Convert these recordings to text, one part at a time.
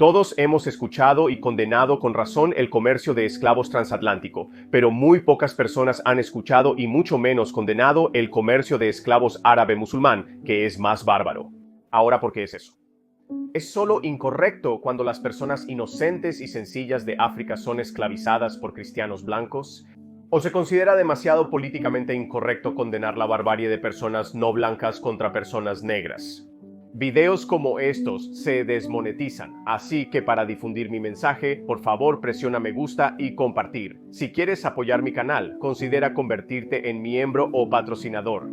Todos hemos escuchado y condenado con razón el comercio de esclavos transatlántico, pero muy pocas personas han escuchado y mucho menos condenado el comercio de esclavos árabe-musulmán, que es más bárbaro. Ahora, ¿por qué es eso? ¿Es solo incorrecto cuando las personas inocentes y sencillas de África son esclavizadas por cristianos blancos? ¿O se considera demasiado políticamente incorrecto condenar la barbarie de personas no blancas contra personas negras? Videos como estos se desmonetizan, así que para difundir mi mensaje, por favor presiona me gusta y compartir. Si quieres apoyar mi canal, considera convertirte en miembro o patrocinador.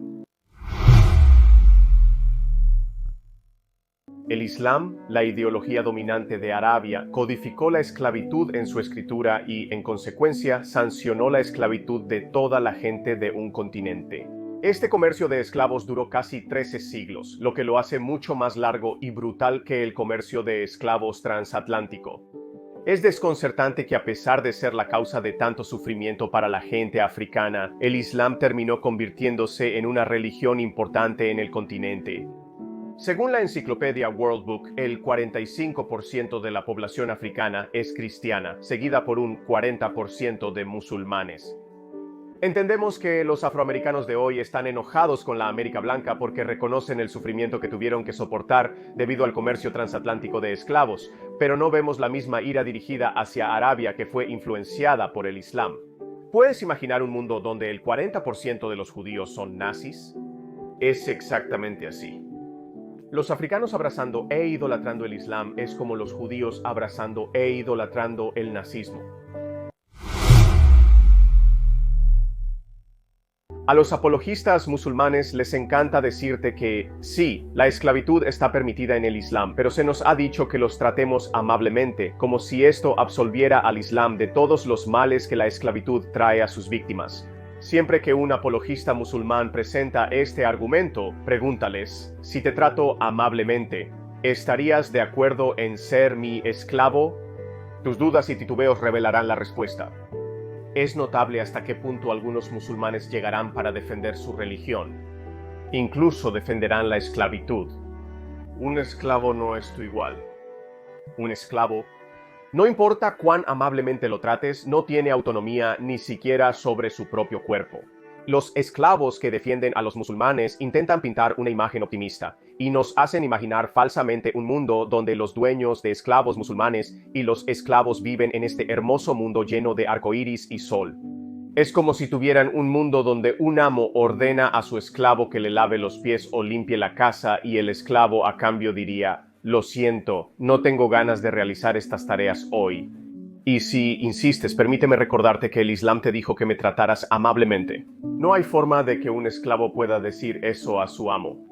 El Islam, la ideología dominante de Arabia, codificó la esclavitud en su escritura y, en consecuencia, sancionó la esclavitud de toda la gente de un continente. Este comercio de esclavos duró casi 13 siglos, lo que lo hace mucho más largo y brutal que el comercio de esclavos transatlántico. Es desconcertante que, a pesar de ser la causa de tanto sufrimiento para la gente africana, el Islam terminó convirtiéndose en una religión importante en el continente. Según la enciclopedia World Book, el 45% de la población africana es cristiana, seguida por un 40% de musulmanes. Entendemos que los afroamericanos de hoy están enojados con la América Blanca porque reconocen el sufrimiento que tuvieron que soportar debido al comercio transatlántico de esclavos, pero no vemos la misma ira dirigida hacia Arabia, que fue influenciada por el Islam. ¿Puedes imaginar un mundo donde el 40% de los judíos son nazis? Es exactamente así. Los africanos abrazando e idolatrando el Islam es como los judíos abrazando e idolatrando el nazismo. A los apologistas musulmanes les encanta decirte que sí, la esclavitud está permitida en el Islam, pero se nos ha dicho que los tratemos amablemente, como si esto absolviera al Islam de todos los males que la esclavitud trae a sus víctimas. Siempre que un apologista musulmán presenta este argumento, pregúntales: si te trato amablemente, ¿estarías de acuerdo en ser mi esclavo? Tus dudas y titubeos revelarán la respuesta. Es notable hasta qué punto algunos musulmanes llegarán para defender su religión. Incluso defenderán la esclavitud. Un esclavo no es tu igual. Un esclavo, no importa cuán amablemente lo trates, no tiene autonomía ni siquiera sobre su propio cuerpo. Los esclavos que defienden a los musulmanes intentan pintar una imagen optimista y nos hacen imaginar falsamente un mundo donde los dueños de esclavos musulmanes y los esclavos viven en este hermoso mundo lleno de arcoíris y sol. Es como si tuvieran un mundo donde un amo ordena a su esclavo que le lave los pies o limpie la casa y el esclavo a cambio diría: lo siento, no tengo ganas de realizar estas tareas hoy. Y si insistes, permíteme recordarte que el Islam te dijo que me trataras amablemente. No hay forma de que un esclavo pueda decir eso a su amo.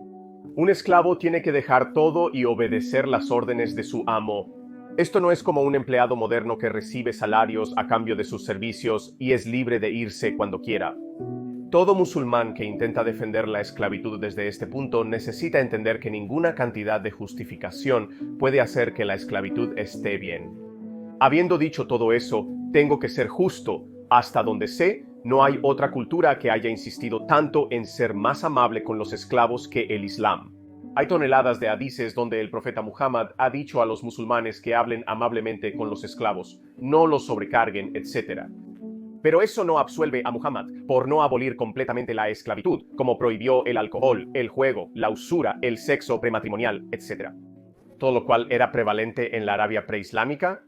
Un esclavo tiene que dejar todo y obedecer las órdenes de su amo. Esto no es como un empleado moderno que recibe salarios a cambio de sus servicios y es libre de irse cuando quiera. Todo musulmán que intenta defender la esclavitud desde este punto necesita entender que ninguna cantidad de justificación puede hacer que la esclavitud esté bien. Habiendo dicho todo eso, tengo que ser justo. Hasta donde sé, no hay otra cultura que haya insistido tanto en ser más amable con los esclavos que el Islam. Hay toneladas de hadices donde el profeta Muhammad ha dicho a los musulmanes que hablen amablemente con los esclavos, no los sobrecarguen, etc. Pero eso no absuelve a Muhammad por no abolir completamente la esclavitud, como prohibió el alcohol, el juego, la usura, el sexo prematrimonial, etc. Todo lo cual era prevalente en la Arabia preislámica.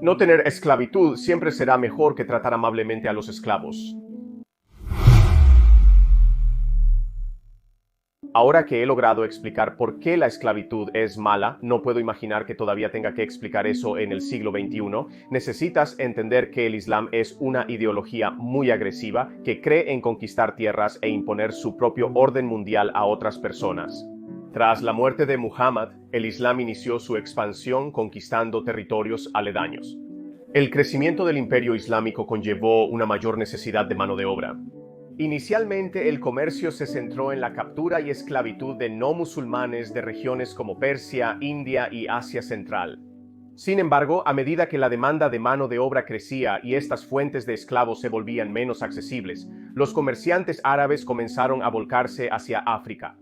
No tener esclavitud siempre será mejor que tratar amablemente a los esclavos. Ahora que he logrado explicar por qué la esclavitud es mala, no puedo imaginar que todavía tenga que explicar eso en el siglo XXI. Necesitas entender que el Islam es una ideología muy agresiva que cree en conquistar tierras e imponer su propio orden mundial a otras personas. Tras la muerte de Muhammad, el Islam inició su expansión conquistando territorios aledaños. El crecimiento del imperio islámico conllevó una mayor necesidad de mano de obra. Inicialmente, el comercio se centró en la captura y esclavitud de no musulmanes de regiones como Persia, India y Asia Central. Sin embargo, a medida que la demanda de mano de obra crecía y estas fuentes de esclavos se volvían menos accesibles, los comerciantes árabes comenzaron a volcarse hacia África.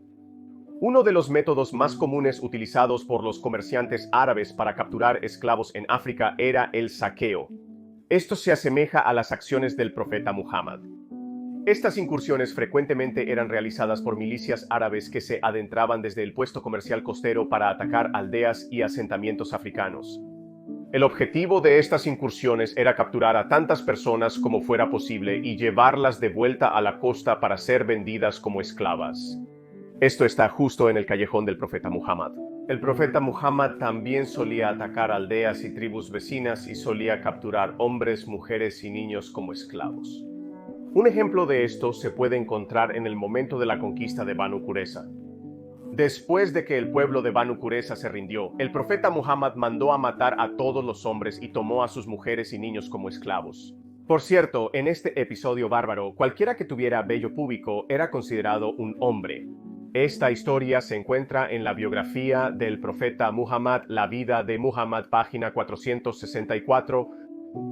Uno de los métodos más comunes utilizados por los comerciantes árabes para capturar esclavos en África era el saqueo. Esto se asemeja a las acciones del profeta Muhammad. Estas incursiones frecuentemente eran realizadas por milicias árabes que se adentraban desde el puesto comercial costero para atacar aldeas y asentamientos africanos. El objetivo de estas incursiones era capturar a tantas personas como fuera posible y llevarlas de vuelta a la costa para ser vendidas como esclavas. Esto está justo en el callejón del profeta Muhammad. El profeta Muhammad también solía atacar aldeas y tribus vecinas y solía capturar hombres, mujeres y niños como esclavos. Un ejemplo de esto se puede encontrar en el momento de la conquista de Banu Qurayza. Después de que el pueblo de Banu Qurayza se rindió, el profeta Muhammad mandó a matar a todos los hombres y tomó a sus mujeres y niños como esclavos. Por cierto, en este episodio bárbaro, cualquiera que tuviera vello púbico era considerado un hombre. Esta historia se encuentra en la biografía del profeta Muhammad, La vida de Muhammad, página 464.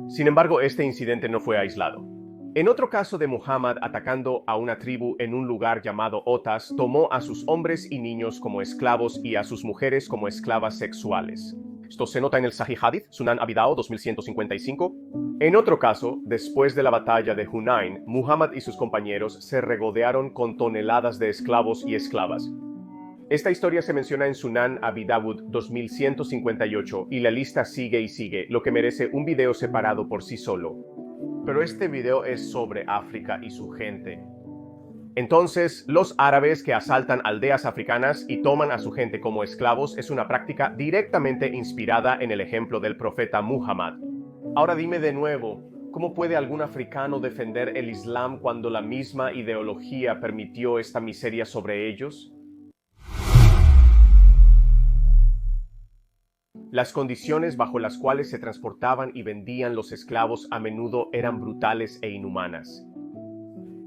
Sin embargo, este incidente no fue aislado. En otro caso de Muhammad atacando a una tribu en un lugar llamado Otas, tomó a sus hombres y niños como esclavos y a sus mujeres como esclavas sexuales. Esto se nota en el Sahih Hadith, Sunan Abi Dawud 2155. En otro caso, después de la batalla de Hunain, Muhammad y sus compañeros se regodearon con toneladas de esclavos y esclavas. Esta historia se menciona en Sunan Abi Dawud 2158 y la lista sigue y sigue, lo que merece un video separado por sí solo. Pero este video es sobre África y su gente. Entonces, los árabes que asaltan aldeas africanas y toman a su gente como esclavos es una práctica directamente inspirada en el ejemplo del profeta Muhammad. Ahora dime de nuevo, ¿cómo puede algún africano defender el Islam cuando la misma ideología permitió esta miseria sobre ellos? Las condiciones bajo las cuales se transportaban y vendían los esclavos a menudo eran brutales e inhumanas.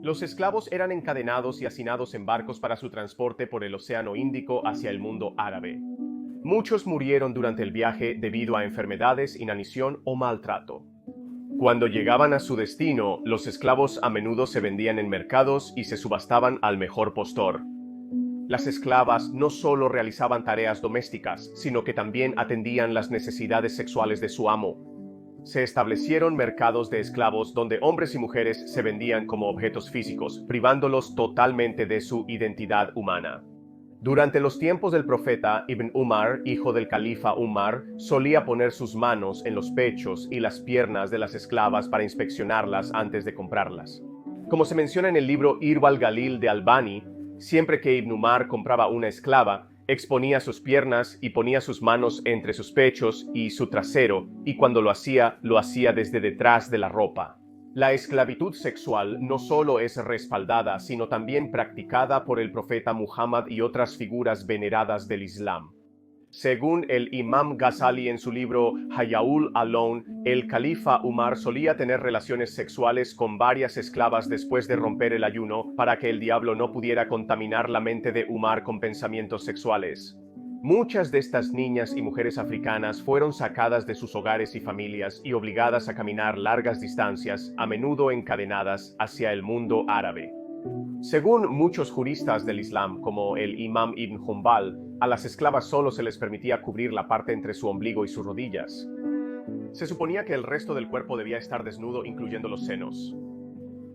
Los esclavos eran encadenados y hacinados en barcos para su transporte por el Océano Índico hacia el mundo árabe. Muchos murieron durante el viaje debido a enfermedades, inanición o maltrato. Cuando llegaban a su destino, los esclavos a menudo se vendían en mercados y se subastaban al mejor postor. Las esclavas no solo realizaban tareas domésticas, sino que también atendían las necesidades sexuales de su amo. Se establecieron mercados de esclavos donde hombres y mujeres se vendían como objetos físicos, privándolos totalmente de su identidad humana. Durante los tiempos del profeta, Ibn Umar, hijo del califa Umar, solía poner sus manos en los pechos y las piernas de las esclavas para inspeccionarlas antes de comprarlas. Como se menciona en el libro Irwa al-Galil de Albani, siempre que Ibn Umar compraba una esclava, exponía sus piernas y ponía sus manos entre sus pechos y su trasero, y cuando lo hacía desde detrás de la ropa. La esclavitud sexual no solo es respaldada, sino también practicada por el profeta Muhammad y otras figuras veneradas del Islam. Según el Imam Ghazali en su libro Hayaul Alone, el califa Umar solía tener relaciones sexuales con varias esclavas después de romper el ayuno para que el diablo no pudiera contaminar la mente de Umar con pensamientos sexuales. Muchas de estas niñas y mujeres africanas fueron sacadas de sus hogares y familias y obligadas a caminar largas distancias, a menudo encadenadas, hacia el mundo árabe. Según muchos juristas del Islam, como el Imam Ibn Hanbal, a las esclavas solo se les permitía cubrir la parte entre su ombligo y sus rodillas. Se suponía que el resto del cuerpo debía estar desnudo, incluyendo los senos.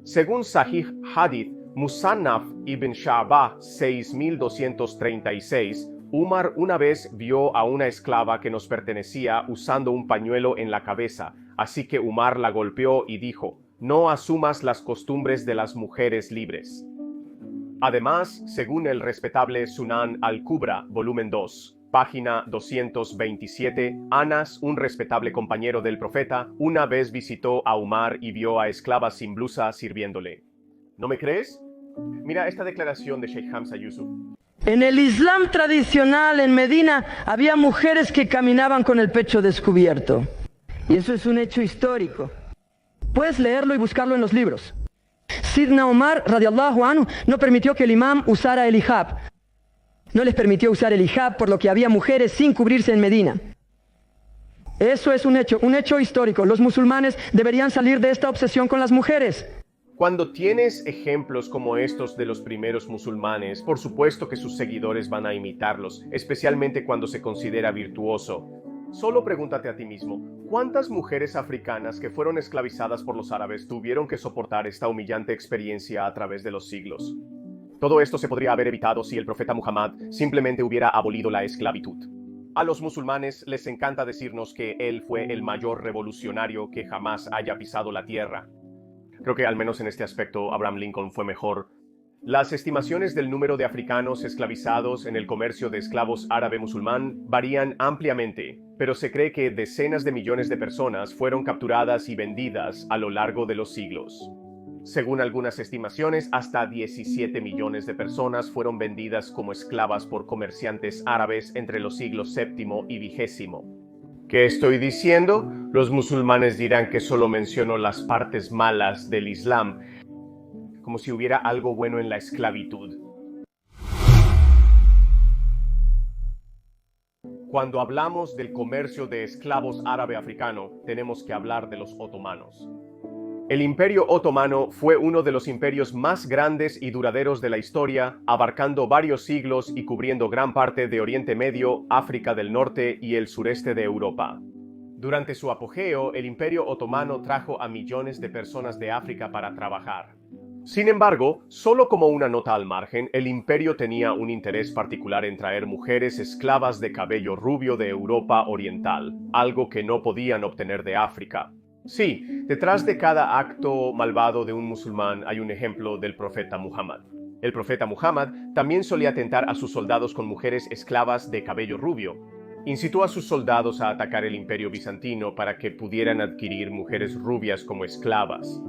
Según Sahih Hadith, Musannaf Ibn Sha'bah 6236, Umar una vez vio a una esclava que nos pertenecía usando un pañuelo en la cabeza, así que Umar la golpeó y dijo: «No asumas las costumbres de las mujeres libres». Además, según el respetable Sunan al-Kubra, volumen 2, página 227, Anas, un respetable compañero del profeta, una vez visitó a Umar y vio a esclavas sin blusa sirviéndole. ¿No me crees? Mira esta declaración de Sheikh Hamza Yusuf. En el Islam tradicional en Medina había mujeres que caminaban con el pecho descubierto. Y eso es un hecho histórico. Puedes leerlo y buscarlo en los libros. Sidna Umar, radiallahu anhu, no permitió que el imam usara el hijab. No les permitió usar el hijab, por lo que había mujeres sin cubrirse en Medina. Eso es un hecho histórico. Los musulmanes deberían salir de esta obsesión con las mujeres. Cuando tienes ejemplos como estos de los primeros musulmanes, por supuesto que sus seguidores van a imitarlos, especialmente cuando se considera virtuoso. Solo pregúntate a ti mismo, ¿cuántas mujeres africanas que fueron esclavizadas por los árabes tuvieron que soportar esta humillante experiencia a través de los siglos? Todo esto se podría haber evitado si el profeta Muhammad simplemente hubiera abolido la esclavitud. A los musulmanes les encanta decirnos que él fue el mayor revolucionario que jamás haya pisado la tierra. Creo que al menos en este aspecto Abraham Lincoln fue mejor. Las estimaciones del número de africanos esclavizados en el comercio de esclavos árabe-musulmán varían ampliamente, pero se cree que decenas de millones de personas fueron capturadas y vendidas a lo largo de los siglos. Según algunas estimaciones, hasta 17 millones de personas fueron vendidas como esclavas por comerciantes árabes entre los siglos VII y XX. ¿Qué estoy diciendo? Los musulmanes dirán que solo menciono las partes malas del Islam, como si hubiera algo bueno en la esclavitud. Cuando hablamos del comercio de esclavos árabe-africano, tenemos que hablar de los otomanos. El Imperio Otomano fue uno de los imperios más grandes y duraderos de la historia, abarcando varios siglos y cubriendo gran parte de Oriente Medio, África del Norte y el sureste de Europa. Durante su apogeo, el Imperio Otomano trajo a millones de personas de África para trabajar. Sin embargo, solo como una nota al margen, el imperio tenía un interés particular en traer mujeres esclavas de cabello rubio de Europa Oriental, algo que no podían obtener de África. Sí, detrás de cada acto malvado de un musulmán hay un ejemplo del profeta Muhammad. El profeta Muhammad también solía tentar a sus soldados con mujeres esclavas de cabello rubio. Incitó a sus soldados a atacar el imperio bizantino para que pudieran adquirir mujeres rubias como esclavas.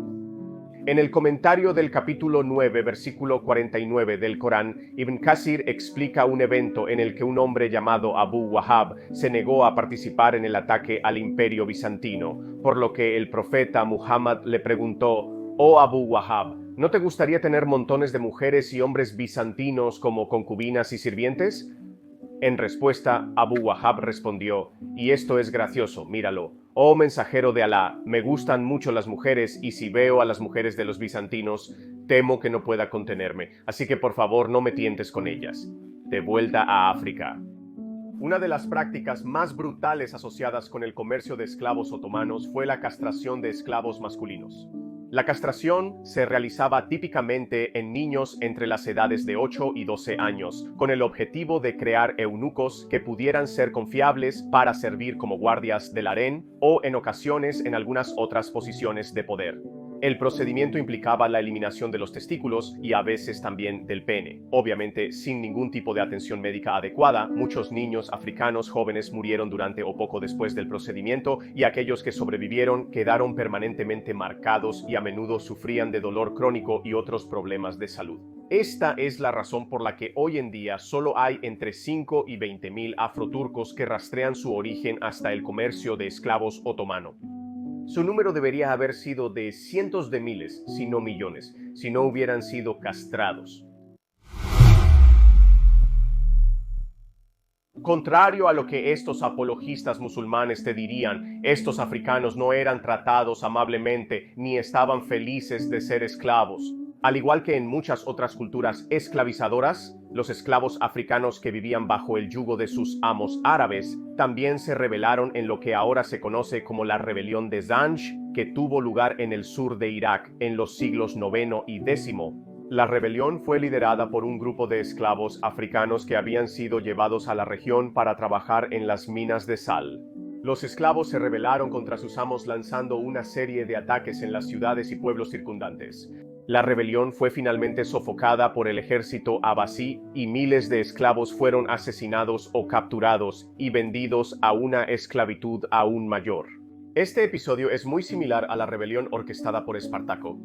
En el comentario del capítulo 9, versículo 49 del Corán, Ibn Kasir explica un evento en el que un hombre llamado Abu Wahab se negó a participar en el ataque al imperio bizantino, por lo que el profeta Muhammad le preguntó: «Oh Abu Wahab, ¿no te gustaría tener montones de mujeres y hombres bizantinos como concubinas y sirvientes?». En respuesta, Abu Wahab respondió: «Y esto es gracioso, míralo. Oh mensajero de Alá, me gustan mucho las mujeres y si veo a las mujeres de los bizantinos, temo que no pueda contenerme, así que por favor no me tientes con ellas». De vuelta a África. Una de las prácticas más brutales asociadas con el comercio de esclavos otomanos fue la castración de esclavos masculinos. La castración se realizaba típicamente en niños entre las edades de 8 y 12 años, con el objetivo de crear eunucos que pudieran ser confiables para servir como guardias del harén o en ocasiones en algunas otras posiciones de poder. El procedimiento implicaba la eliminación de los testículos y a veces también del pene. Obviamente, sin ningún tipo de atención médica adecuada, muchos niños africanos jóvenes murieron durante o poco después del procedimiento y aquellos que sobrevivieron quedaron permanentemente marcados y a menudo sufrían de dolor crónico y otros problemas de salud. Esta es la razón por la que hoy en día solo hay entre 5 y 20.000 afroturcos que rastrean su origen hasta el comercio de esclavos otomano. Su número debería haber sido de cientos de miles, si no millones, si no hubieran sido castrados. Contrario a lo que estos apologistas musulmanes te dirían, estos africanos no eran tratados amablemente ni estaban felices de ser esclavos. Al igual que en muchas otras culturas esclavizadoras, los esclavos africanos que vivían bajo el yugo de sus amos árabes también se rebelaron en lo que ahora se conoce como la rebelión de Zanj, que tuvo lugar en el sur de Irak en los siglos IX y X. La rebelión fue liderada por un grupo de esclavos africanos que habían sido llevados a la región para trabajar en las minas de sal. Los esclavos se rebelaron contra sus amos lanzando una serie de ataques en las ciudades y pueblos circundantes. La rebelión fue finalmente sofocada por el ejército abasí y miles de esclavos fueron asesinados o capturados y vendidos a una esclavitud aún mayor. Este episodio es muy similar a la rebelión orquestada por Espartaco.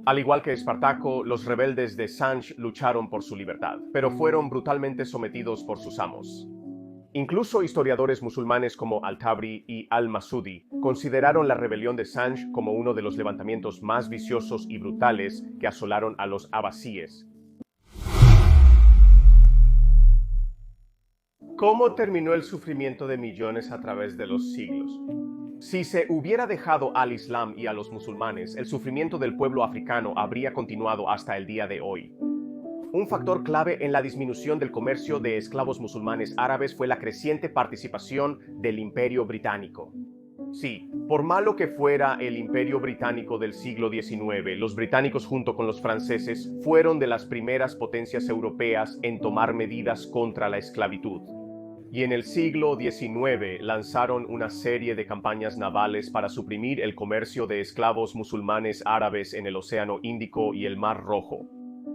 Al igual que Espartaco, los rebeldes de Zanj lucharon por su libertad, pero fueron brutalmente sometidos por sus amos. Incluso historiadores musulmanes como Al-Tabri y Al-Masudi consideraron la rebelión de Zanj como uno de los levantamientos más viciosos y brutales que asolaron a los abasíes. ¿Cómo terminó el sufrimiento de millones a través de los siglos? Si se hubiera dejado al Islam y a los musulmanes, el sufrimiento del pueblo africano habría continuado hasta el día de hoy. Un factor clave en la disminución del comercio de esclavos musulmanes árabes fue la creciente participación del Imperio Británico. Sí, por malo que fuera el Imperio Británico del siglo XIX, los británicos junto con los franceses fueron de las primeras potencias europeas en tomar medidas contra la esclavitud. Y en el siglo XIX lanzaron una serie de campañas navales para suprimir el comercio de esclavos musulmanes árabes en el Océano Índico y el Mar Rojo.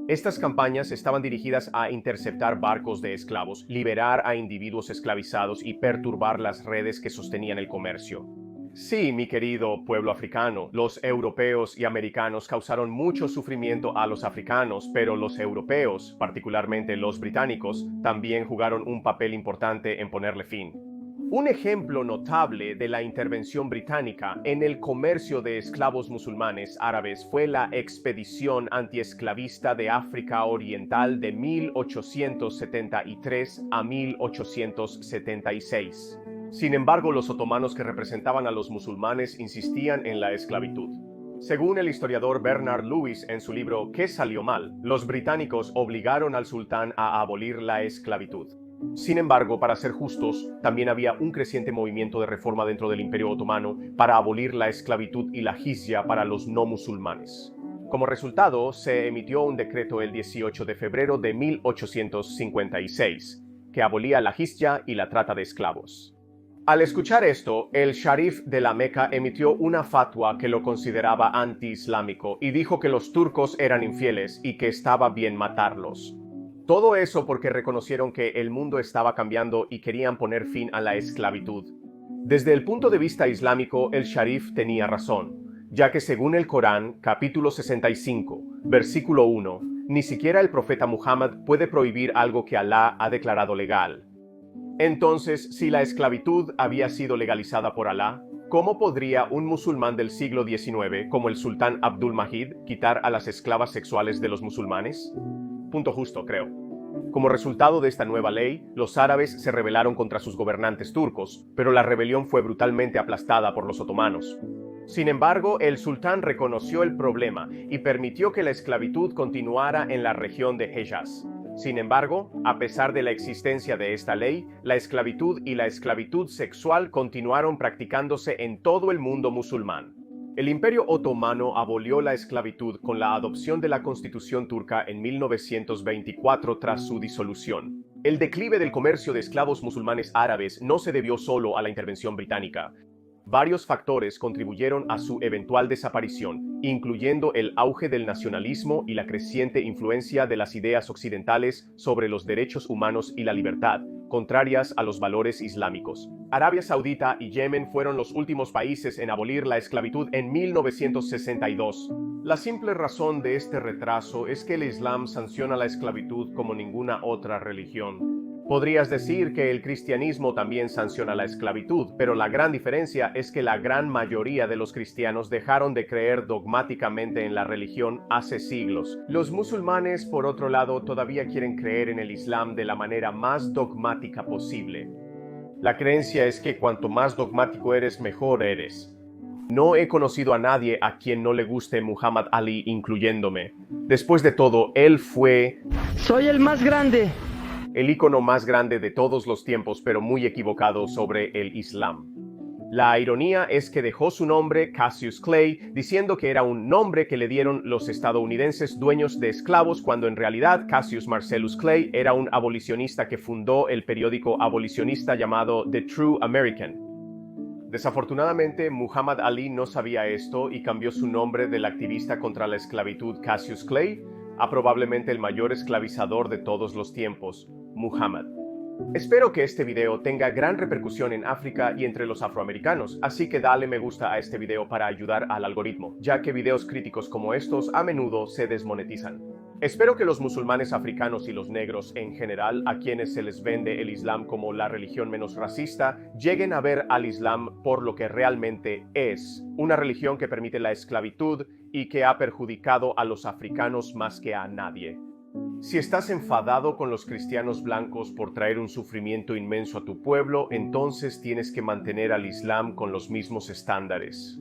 Estas campañas estaban dirigidas a interceptar barcos de esclavos, liberar a individuos esclavizados y perturbar las redes que sostenían el comercio. Sí, mi querido pueblo africano, los europeos y americanos causaron mucho sufrimiento a los africanos, pero los europeos, particularmente los británicos, también jugaron un papel importante en ponerle fin. Un ejemplo notable de la intervención británica en el comercio de esclavos musulmanes árabes fue la expedición antiesclavista de África Oriental de 1873 a 1876. Sin embargo, los otomanos que representaban a los musulmanes insistían en la esclavitud. Según el historiador Bernard Lewis en su libro ¿Qué salió mal?, los británicos obligaron al sultán a abolir la esclavitud. Sin embargo, para ser justos, también había un creciente movimiento de reforma dentro del Imperio Otomano para abolir la esclavitud y la jizya para los no musulmanes. Como resultado, se emitió un decreto el 18 de febrero de 1856, que abolía la jizya y la trata de esclavos. Al escuchar esto, el Sharif de la Meca emitió una fatwa que lo consideraba anti-islámico y dijo que los turcos eran infieles y que estaba bien matarlos. Todo eso porque reconocieron que el mundo estaba cambiando y querían poner fin a la esclavitud. Desde el punto de vista islámico, el Sharif tenía razón, ya que según el Corán, capítulo 65, versículo 1, ni siquiera el profeta Muhammad puede prohibir algo que Alá ha declarado legal. Entonces, si la esclavitud había sido legalizada por Alá, ¿cómo podría un musulmán del siglo XIX, como el sultán Abdul Majid, quitar a las esclavas sexuales de los musulmanes? Punto justo, creo. Como resultado de esta nueva ley, los árabes se rebelaron contra sus gobernantes turcos, pero la rebelión fue brutalmente aplastada por los otomanos. Sin embargo, el sultán reconoció el problema y permitió que la esclavitud continuara en la región de Hejaz. Sin embargo, a pesar de la existencia de esta ley, la esclavitud y la esclavitud sexual continuaron practicándose en todo el mundo musulmán. El Imperio Otomano abolió la esclavitud con la adopción de la Constitución turca en 1924 tras su disolución. El declive del comercio de esclavos musulmanes árabes no se debió solo a la intervención británica. Varios factores contribuyeron a su eventual desaparición, incluyendo el auge del nacionalismo y la creciente influencia de las ideas occidentales sobre los derechos humanos y la libertad, contrarias a los valores islámicos. Arabia Saudita y Yemen fueron los últimos países en abolir la esclavitud en 1962. La simple razón de este retraso es que el Islam sanciona la esclavitud como ninguna otra religión. Podrías decir que el cristianismo también sanciona la esclavitud, pero la gran diferencia es que la gran mayoría de los cristianos dejaron de creer dogmáticamente en la religión hace siglos. Los musulmanes, por otro lado, todavía quieren creer en el Islam de la manera más dogmática posible. La creencia es que cuanto más dogmático eres, mejor eres. No he conocido a nadie a quien no le guste Muhammad Ali, incluyéndome. Después de todo, él fue... Soy el más grande. El ícono más grande de todos los tiempos, pero muy equivocado sobre el Islam. La ironía es que dejó su nombre, Cassius Clay, diciendo que era un nombre que le dieron los estadounidenses dueños de esclavos, cuando en realidad Cassius Marcellus Clay era un abolicionista que fundó el periódico abolicionista llamado The True American. Desafortunadamente, Muhammad Ali no sabía esto y cambió su nombre del activista contra la esclavitud Cassius Clay a probablemente el mayor esclavizador de todos los tiempos, Muhammad. Espero que este video tenga gran repercusión en África y entre los afroamericanos, así que dale me gusta a este video para ayudar al algoritmo, ya que videos críticos como estos a menudo se desmonetizan. Espero que los musulmanes africanos y los negros en general, a quienes se les vende el Islam como la religión menos racista, lleguen a ver al Islam por lo que realmente es, una religión que permite la esclavitud y que ha perjudicado a los africanos más que a nadie. Si estás enfadado con los cristianos blancos por traer un sufrimiento inmenso a tu pueblo, entonces tienes que mantener al Islam con los mismos estándares.